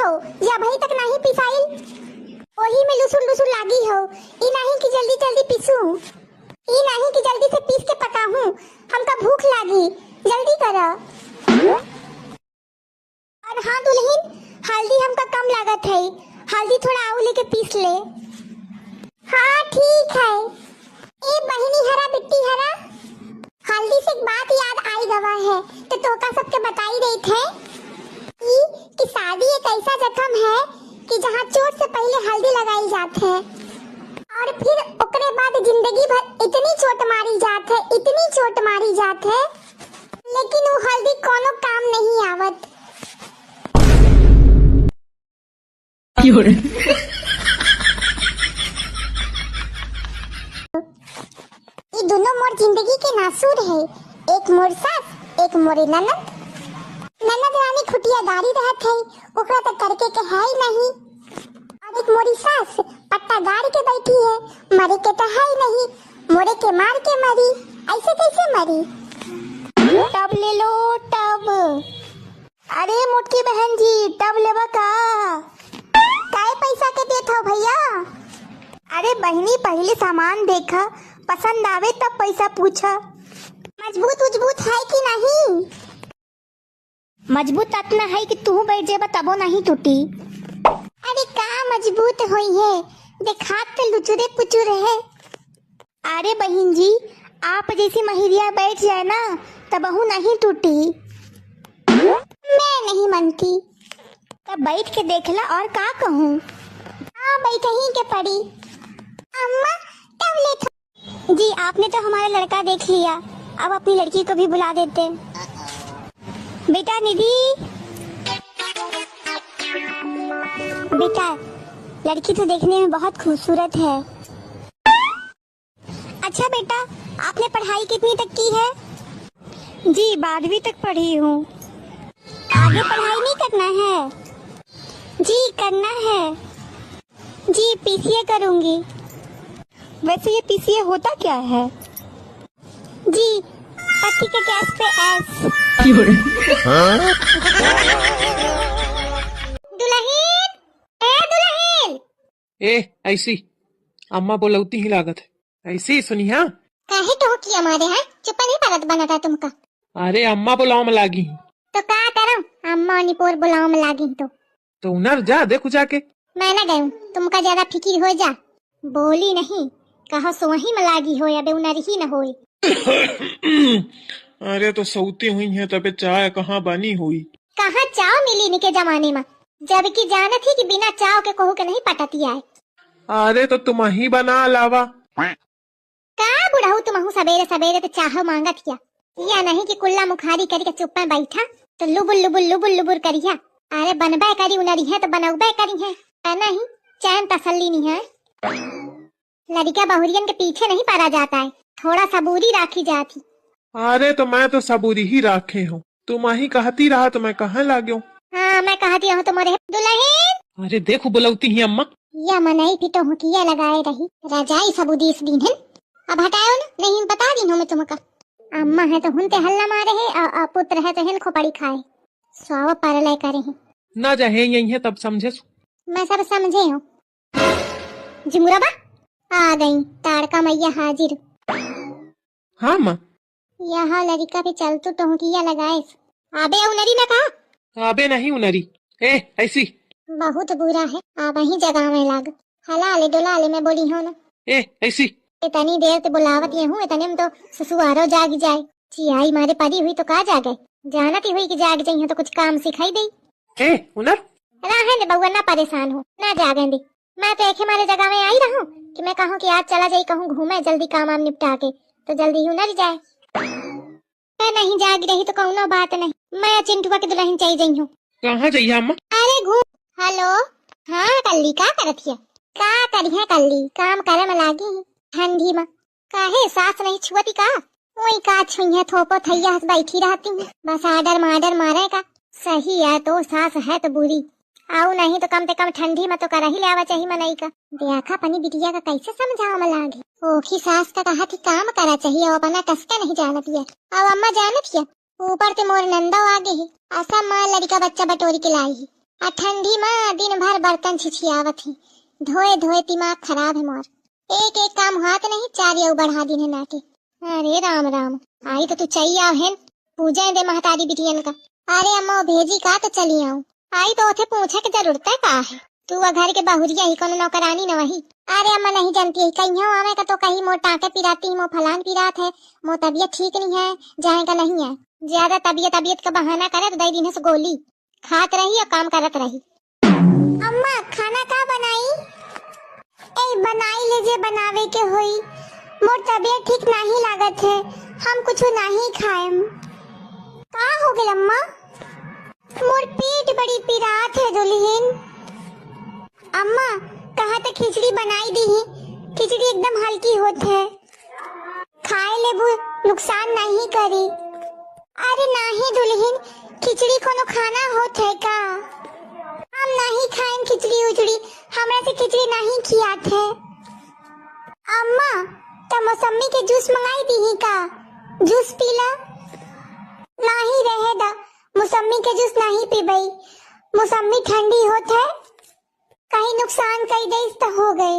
हो या भाई तक नहीं पिसाइल वही में लुसुर लुसुर लागी हो। ई नहीं कि जल्दी जल्दी पीसू, ई नहीं कि जल्दी से पीस के पकाऊं। हमका भूख लागी, जल्दी करो। और हाँ दुल्हन, हल्दी हमका कम लागत है, हल्दी थोड़ा आऊ लेके पीस ले। हाँ ठीक है। ए बहिनी हरा बिट्टी हरा, हल्दी से एक बात याद आई गवा है तो तोका सबके बताई रही थे कि शादी एक ऐसा जख्म है कि जहाँ चोट से पहले हल्दी लगाई जाती है और फिर ओकरे बाद जिंदगी भर इतनी चोट मारी जाती है, इतनी चोट मारी जाती है, लेकिन वो हल्दी कोनो काम नहीं आवत। ये दोनों मोर जिंदगी के नासूर है, एक मोर सास, एक मोरी ननद। ननद रानी खुटिया गाड़ी रहत है, ओकरा तक करके के है ही नहीं। और एक मोरी सास पट्टा गाड़ के बैठी है, मरे के तो है ही नहीं, मोरे के मार के मरी। ऐसे कैसे मरी? टब ले लो टब। अरे मोटकी बहन जी टब लेवा का? काय पैसा के देत हो भैया? अरे बहनी पहले सामान देखा, पसंद आवे तब पैसा पूछा। मजबूत उजबूत है कि नहीं? मजबूत इतना है कि तू बैठ जेबा तबो नहीं टूटी। अरे का मजबूत होई है, देखात तो लुचुरे पुचुरे है। अरे बहन जी आप जैसी महिरिया बैठ जाए ना तबहू नहीं टूटी। मैं नहीं मानती। तब बैठ के देखला और का कहूँ। हाँ बैठ ही के पड़ी। अम्मा तब ले जी आपने तो हमारा लड़का देख लिया, अब अपनी लड़की को भी बुला देते। बेटा निधि, बेटा लड़की तो देखने में बहुत खूबसूरत है। अच्छा बेटा आपने पढ़ाई कितनी तक की है? जी 12वीं तक पढ़ी हूँ। आगे पढ़ाई नहीं करना है? जी करना है। जी पीसीए करूँगी। वैसे ये पीसीए होता क्या है? जी पति के गैस पे एस। दुल्हन, ए दुल्हन। ऐसी अम्मा बोलौती ही लागत है, ऐसी ही सुनी। हाँ काहे टोकी हमारे यहाँ चुप्पा नहीं परत बना था तुमका। अरे अम्मा बुलाओ में लागी तो का करूं, अम्मा निपोर बुलाओ में लागी तो उनर जा देखो जाके। मैं ना गयूं, तुमका ज्यादा फिकिर हो जा। बोली नहीं कहा सोही में लागी हो, अबे उनर ही न होई। अरे तो सौती हुई है तबे चाय कहाँ बनी हुई। कहाँ चाव मिली निके जमाने में, जबकि जानत ही कि बिना चाव के कहू के नहीं पटती आए। अरे तो तुम ही बना लावा। का बुढ़ाऊ तुमहू सवेरे सवेरे तो चाह मांगत किया या नहीं कि कुल्ला मुखारी करके चुप में बैठा तो लुबुल लुबुल लुबुल लुबुल करिया। अरे बनबे करी उनरी है तो बनौबे करी है, नहीं चैन तसल्ली नहीं है। लड़का बहुरियन के पीछे नहीं पड़ा जाता है, थोड़ा सबूरी राखी जाती। अरे तो मैं तो सबूरी ही राखे हूँ, तुम ही कहती रहा तो मैं कहाँ लागू। हाँ मैं कहती हूँ तुम्हारे दुल्हन। अरे देखो बुलौती ही अम्मा। या मनई फिटो हूँ किया लगाए रही रजाई सबूदी इस दिन है। अब हटाओ ना, नहीं बता दी हूँ मैं तुमका। अम्मा है तो हुनते हल्ला मारे है और पुत्र है तो हिन खोपड़ी खाए स्वाव परलय करे हैं। ना जाहे यही है तब समझे। मैं सब समझे हूँ। जिमुराबा आ गई, ताड़का मैया हाजिर। हाँ माँ यहाँ लड़का पे चलतू तो किया लगाए। आबे उनरी ना कहा। अबे नहीं उनरी। ऐसी बहुत बुरा है, आ वही जगह में लाग हला ले डोला ले मैं बोली हूँ ना। ऐसी इतनी देर ते बुलावत ये हूँ, इतने में तो ससुरारो जाग जाए। चियाई मारे परी हुई तो का जागे, जानती हुई कि जाग जाई तो कुछ काम सिखाई दई। उनर राहे ने बउआ ना परेशान हो ना जागे दी। मैं तो एक हमारे जगह में आई रहूं कि मैं कहूँ कि आज चला जाई, कहूँ घूमे जल्दी काम वाम निपटा के तो जल्दी हुनर जाए। मैं नहीं जाग रही तो कहूँ बात नहीं, मैं चिंटुआ के दुल्हन चाहिए जाई हूँ। कहाँ जाइए अम्मा? अरे घूम। हेलो हाँ कल्ली का करत है? का करी है कल्ली, काम करे में लागी ठंडी में। काहे सास नहीं छुअती का? वही का छुई थोपो थैया बैठी रहती हूँ, बस आडर मारे का। सही है तो सास है तो बुरी, आऊ नहीं तो कम से कम ठंडी में तो कर ही लेवा चाहिए मनई का। देखा अपनी बिटिया का कैसे समझाओ में लागे। ओखी सास का कहा थी काम करा चाहिए और अपना टसका नहीं जानत है। अब अम्मा जानत है ऊपर से मोर नंदा आगे है, ऐसा माँ लड़का बच्चा बटोरी के लाई है। ठंडी में दिन भर बर्तन छिछियावत ही, धोए धोए दिमाग खराब है मोर। एक एक काम हाथ नहीं, चार यू बढ़ा दिन है नाटे। अरे राम राम, आई तो तू चाहिए आवहेन, पूजा दे महतारी बिटियन का। अरे अम्मा भेजी का तो चली आऊं, आई तो उठे पूछे की जरूरत है का है, तू घर के बहुरिया ही कोनो नौकरानी न वही। अरे अम्मा नहीं जानती है, कहीं आवे का तो कहीं मोर टाँके पिराती, मोर फलान पिरात है, मोर तबियत ठीक नहीं है, जाए का नहीं है। ज्यादा तबियत का बहाना करे तो दई दिन से गोली खात रही और काम करत रही। अम्मा खाना का बनाई? ए बनाई लीजिए, बनावे के होई, मोर तबियत ठीक नहीं लागत है, हम कुछ नहीं खाएम। का हो गया अम्मा? मोर पेट बड़ी पिरात है दुल्हन। अम्मा कहा तो खिचड़ी बनाई दी ही, खिचड़ी एकदम हल्की होत है, खाए ले वो नुकसान नहीं करी। अरे नहीं दुल्हन, खिचड़ी कोनो खाना होत है का? हम नहीं खाएं खिचड़ी उचड़ी, हमरा से खिचड़ी नहीं खियात है। अम्मा तो मौसमी के जूस मंगाई दी ही का, जूस पीला? नहीं रहे दा, मौसमी के जूस नहीं पीबई, मौसमी ठंडी होत है, कहीं नुकसान कर दे तो हो गए।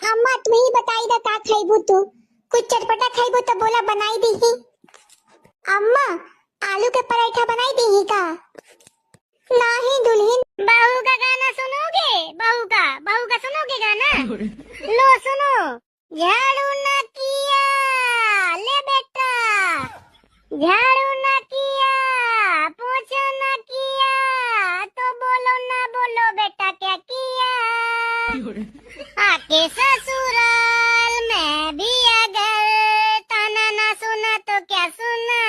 अम्मा तुम ही बताई दा का खाइबू, तू कुछ चटपटा खाइबू तो बोला बनाई दी ही। अम्मा आलू के पराठा बनाई दी ही का? नहीं दुल्हन। बहू का गाना सुनोगे? बहू का सुनोगे गाना? लो सुनो। झाड़ू न किया ले बेटा, झाड़ू न किया, पोछा न किया, तो बोलो बेटा क्या किया? आके ससुराल में भी अगर ताना ना सुना तो क्या सुना,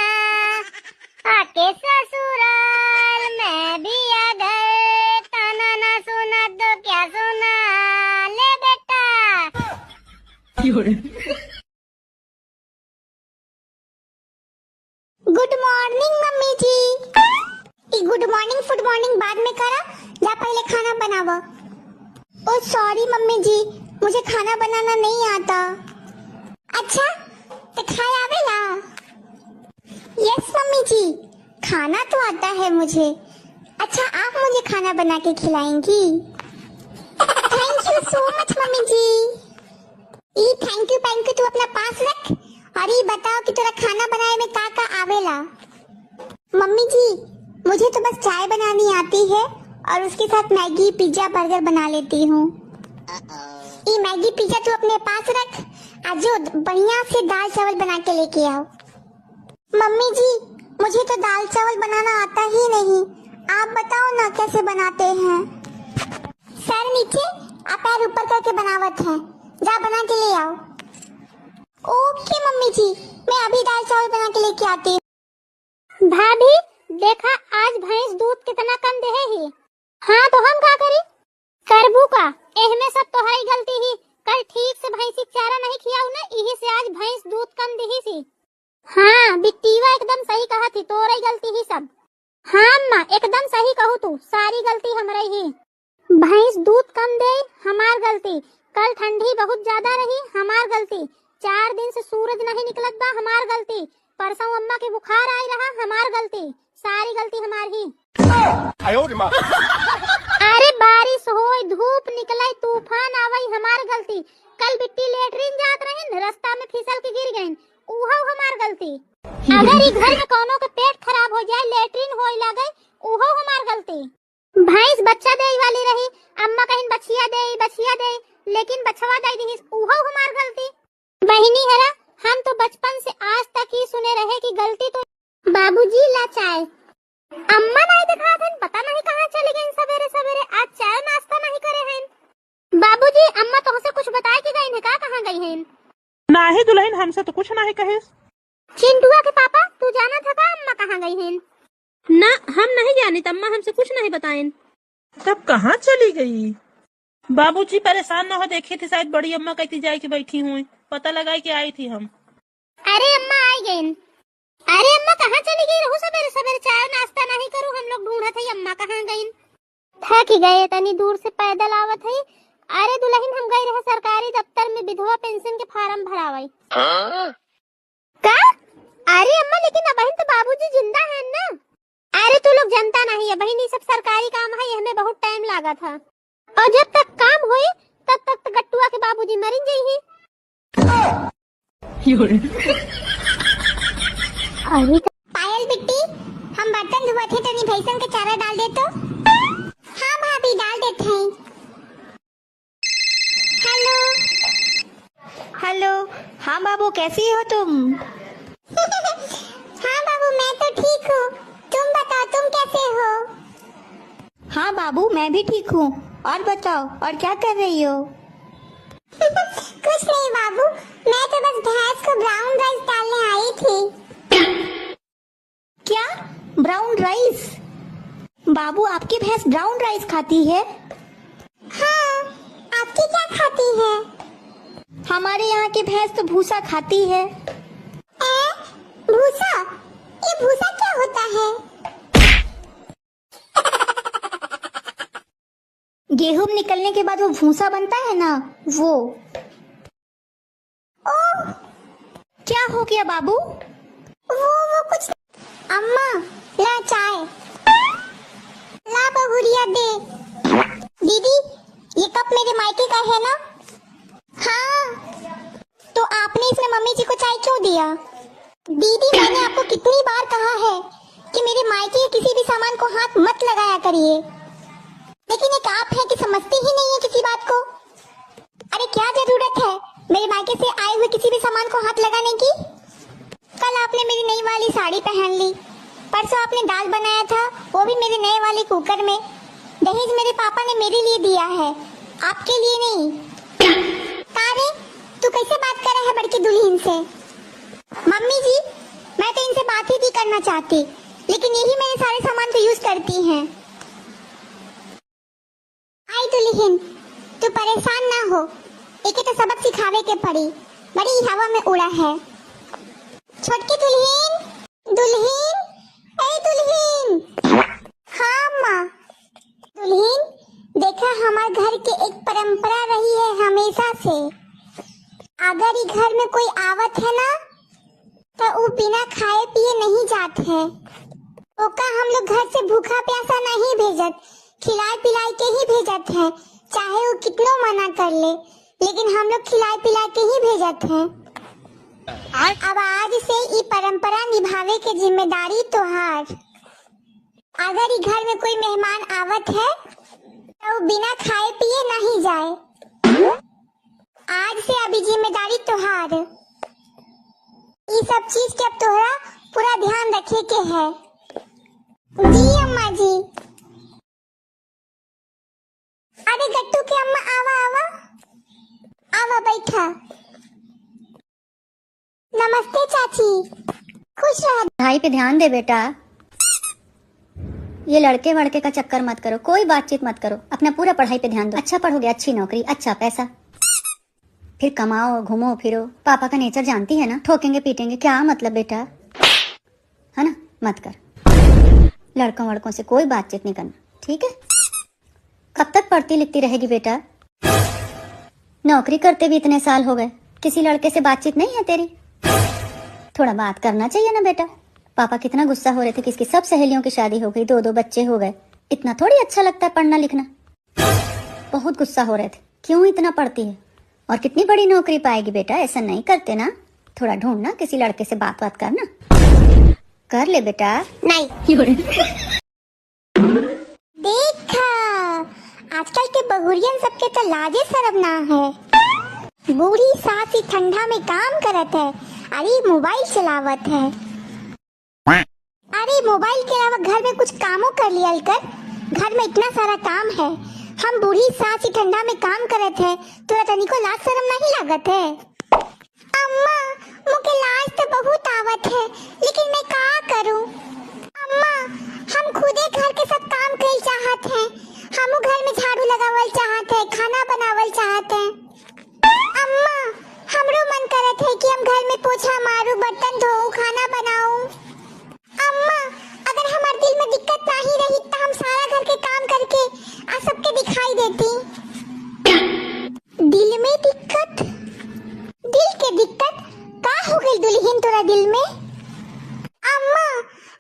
आके ससुराल में भी अगर ताना ना सुना तो क्या सुना, ले बेटा। गुड मॉर्निंग मम्मी जी। गुड मॉर्निंग बाद में करा, जा पहले खाना बनावा। ओ सॉरी मम्मी जी, मुझे खाना बनाना नहीं आता। अच्छा तो खाए आवेला? यस मम्मी जी, खाना तो आता है मुझे। अच्छा आप मुझे खाना बना के खिलाएंगी? Thank you so much mummy ji. ये थैंक यू तू अपना पास रख, और ये बताओ कि तेरा खाना बनाए में का आवेला? मम्मी जी मुझे तो बस चाय बनानी आती है, और उसके साथ मैगी पिज्जा बर्गर बना लेती हूँ। ये मैगी पिज्जा तू अपने पास रख, आज जो बढ़िया से दाल चावल बना के लेके आओ। मम्मी जी मुझे तो दाल चावल बनाना आता ही नहीं, आप बताओ ना कैसे बनाते हैं? सर नीचे आप पैर ऊपर करके बनावत है, जा बना के ले आओ। ओके मम्मी जी, मैं अभी दाल चावल बना के लेके आती हूँ। भाभी देखा आज भैंस दूध कितना कम दे ही। हाँ तो हम क्या करी? करबू का एहमे सब तो है गलती ही, कल ठीक से भैंसी चारा नहीं खियाऊ ना, यही से आज भैंस दूध कम दे ही सी। हाँ बिट्टीवा एकदम सही कहा थी, तोरे गलती ही सब। हाँ अम्मा एकदम सही कहू तू, सारी गलती हमारी ही। भैंस दूध कम दे हमार गलती, कल ठंडी बहुत ज्यादा रही हमार गलती, 4 दिन से सूरज नहीं निकलत बा हमार गलती, परसों अम्मा के बुखार आई रहा हमार गलती, सारी गलती हमारी ही। अरे बारिश होई, धूप निकले, तूफान आवई, हमार गलती, कल बिट्टी लेटरिन जात रही, रास्ता में फिसल के गिर गई, उहो हमार गलती। अगर ई घर में कोनो के पेट खराब हो जाए, लेटरिन होई लगे, उहो हमार गलती। भैंस बच्चा दे वाली रही, अम्मा कहीं बछिया दे, लेकिन बछवा दे दी, उहो हमार गलती। बहिनी हरा हम तो बचपन से आज तक ही सुने रहे कि गलती तो बाबूजी ला चाय, अम्मा नहीं दिखा थे, पता नहीं कहाँ चली गई सवेरे सवेरे, आज चाय नाश्ता नहीं करे हैं। बाबूजी अम्मा तो हमसे कुछ बताए कि गई है का, कहाँ गई हैं? नहीं दुल्हन, हमसे तो कुछ नहीं कहे। चिंटुआ के पापा तू जाना था का अम्मा कहाँ गई हैं? ना हम नहीं जानी, अम्मा हमसे कुछ नहीं बताएं। तब कहाँ चली गई? बाबूजी परेशान न हो, देखी थी शायद बड़ी अम्मा कहती जाए कि बैठी हुई, पता लगा कि आई थी हम। अरे अम्मा आई गई। अरे अम्मा कहाँ चली गई? रहू सवेरे सवेरे चाय नाश्ता नहीं करूँ, हम लोग ढूंढत है अम्मा कहाँ गई। थक गए, तनी दूर से पैदल आवत है। अरे दुल्हन हम गए रहे सरकारी दफ्तर में विधवा पेंशन के फार्म भरावे। का? अरे अम्मा लेकिन अब तो बाबूजी जिंदा हैं ना? अरे तू लोग जनता नहीं है बहनी, सब सरकारी काम है, हमें बहुत टाइम लगा था। और जब तक काम होए तब तक तो गट्टुआ के बाबूजी मर जाइए। अरे पायल बिट्टी, हम बर्तन धोए थे, तनी भैंसन के चारा डाल दे तो। हाँ भाभी डाल देते हैं। हेलो। हेलो। हाँ बाबू कैसी हो तुम? हाँ बाबू मैं तो ठीक हूँ, तुम बताओ तुम कैसे हो? हाँ बाबू मैं भी ठीक हूँ। और बताओ और क्या कर रही हो? कुछ नहीं बाबू, मैं तो बस भैंस को ब्राउन राइस डालने आई थी। क्या ब्राउन राइस? बाबू आपकी भैंस ब्राउन राइस खाती है? हाँ, आपकी क्या खाती है? हमारे यहाँ की भैंस तो भूसा खाती है। भूसा? ये भूसा क्या होता है? गेहूं निकलने के बाद वो भूसा बनता है ना, वो। ओह, क्या हो गया बाबू? वो कुछ। अम्मा ला चाय, ला बहुरिया दे। दीदी ये कप मेरे मायके का है ना? हाँ। तो आपने इसमें मम्मी जी को चाय क्यों दिया? दीदी मैंने आपको कितनी बार कहा है कि मेरे मायके के किसी भी सामान को हाथ मत लगाया करिए, लेकिन एक आप है कि समझती ही नहीं है किसी बात को। अरे क्या जरूरत है मेरे मायके से आए हुए किसी भी सामान को हाथ लगाने की? कल आपने मेरी नई वाली साड़ी पहन ली, परसों आपने दाल बनाया था, वो भी मेरे नए वाले कुकर में। दहेज मेरे पापा ने मेरे लिए दिया है, आपके लिए नहीं। तारे तू कैसे बात कर रहा है बड़की दुल्हन से? मम्मी जी मैं तो इनसे बात ही नहीं करना चाहती, लेकिन यही मेरे सारे सामान को यूज करती हैं। आई दुल्हन तू परेशान ना हो, एके तो सबक सिखावे के पड़ी, बड़ी हवा में उड़ा है। छोटकी दुल्हन, दुल्हन, ए दुल्हन। हाँ माँ। दुल्हन देखा, हमारे घर के एक परंपरा रही है हमेशा से, अगर ये घर में कोई आवत है ना तो वो बिना खाए पिए नहीं जात है। ओका हम लोग घर से भूखा प्यासा नहीं भेजत, खिलाए पिलाए के ही भेजत है, चाहे वो कितनो मना कर ले, लेकिन हम लोग खिलाए पिलाए के ही भेजत है। अब आज से ये परंपरा निभावे के जिम्मेदारी तोहार। अगर ये घर में कोई मेहमान आवत है तो वो बिना खाए पिए नहीं जाए। आज से अभी जिम्मेदारी तोहार। ये सब चीज के अब तोहरा पूरा ध्यान रखे के है। जी अम्मा जी। अरे गट्टू की अम्मा आवा आवा आवा बैठा। नमस्ते चाची, खुश रह। पढ़ाई पे ध्यान दे बेटा, ये लड़के वड़के का चक्कर मत करो, कोई बातचीत मत करो, अपना पूरा पढ़ाई पे ध्यान दो। अच्छा पढ़ोगे, अच्छी नौकरी, अच्छा पैसा, फिर कमाओ घूमो फिरो। पापा का नेचर जानती है ना, ठोकेंगे पीटेंगे, क्या मतलब बेटा, है ना? मत कर, लड़कों वड़कों से कोई बातचीत नहीं करना, ठीक है? कब तक पढ़ती लिखती रहेगी बेटा? नौकरी करते भी इतने साल हो गए, किसी लड़के से बातचीत नहीं है तेरी? थोड़ा बात करना चाहिए ना बेटा। पापा कितना गुस्सा हो रहे थे, किसकी सब सहेलियों की शादी हो गई, 2-2 बच्चे हो गए, इतना थोड़ी अच्छा लगता है पढ़ना लिखना। बहुत गुस्सा हो रहे थे, क्यों इतना पढ़ती है, और कितनी बड़ी नौकरी पाएगी बेटा, ऐसा नहीं करते ना। थोड़ा ढूंढना, किसी लड़के से बात बात करना, कर ले बेटा। नहीं। देखा, आजकल के बहुरियन सबके तो लाजे शरम ना है। बूढ़ी सास ही ठंडा में काम करत है, अरे मोबाइल चलावत है। अरे मोबाइल के अलावा घर में कुछ कामों कर लिया कर, घर में इतना सारा काम है। हम बूढ़ी सास ही ठंडा में काम करत है, तोरा तनिको लाज शरम नहीं लागत है? अम्मा मुझे लाज तो बहुत आवत है, लेकिन मैं का करूं? अम्मा हम खुदे घर के सब काम कर चाहत हैं, हमू घर में झाड़ू लगावल चाहत है, खाना बनावल चाहत है। अम्मा हमरो मन करत है कि हम घर में पोछा मारू, बर्तन धोऊं, खाना बनाऊं। अम्मा अगर हमारे दिल में दिक्कत नहीं रही तो हम सारा घर के काम करके आ सबके दिखाई देती। दिल में दिक्कत? दिल के दिक्कत का हो गई दुल्हन तोरा दिल में? अम्मा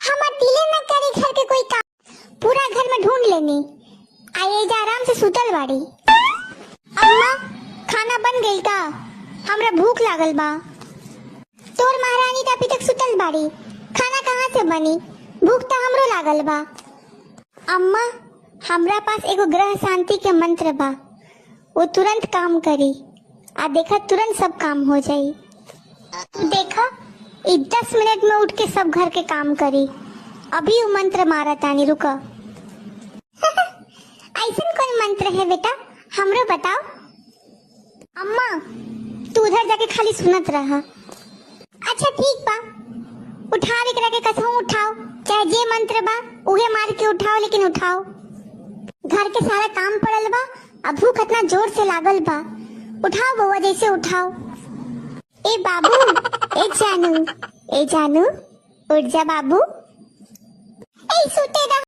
हमार दिले न करे घर के ढूंढ लेनी। आइए जा आराम से सुतल बाड़ी। अम्मा खाना बन गई का? हमरा भूख लागल बा। तोर महारानी तो अभी तक सुतल बाड़ी, खाना कहाँ से बनी? भूख तो हमरो लागल बा। अम्मा हमरा पास एगो ग्रह शांति के मंत्र बा, वो तुरंत काम करी आ देखा तुरंत सब काम हो जाई। देखा 10 मिनट में उठ के सब घर के काम करी। अभी वो मंत्र मारा तानी, रुको। ऐसा कौन मंत्र है बेटा, हमरो बताओ। अम्मा तू उधर जाके खाली सुनत रहा। अच्छा ठीक बा, उठाव एकरा के कसम उठाओ, चाहे जे मंत्र बा उहे मार के उठाओ, लेकिन उठाओ। घर के सारा काम पड़ल बा, अब भूख इतना जोर से लागल बा। उठाओ बउआ, जैसे उठाओ। ए बाबू, ए जानू, उठ जा बाबू। ए सुते रह।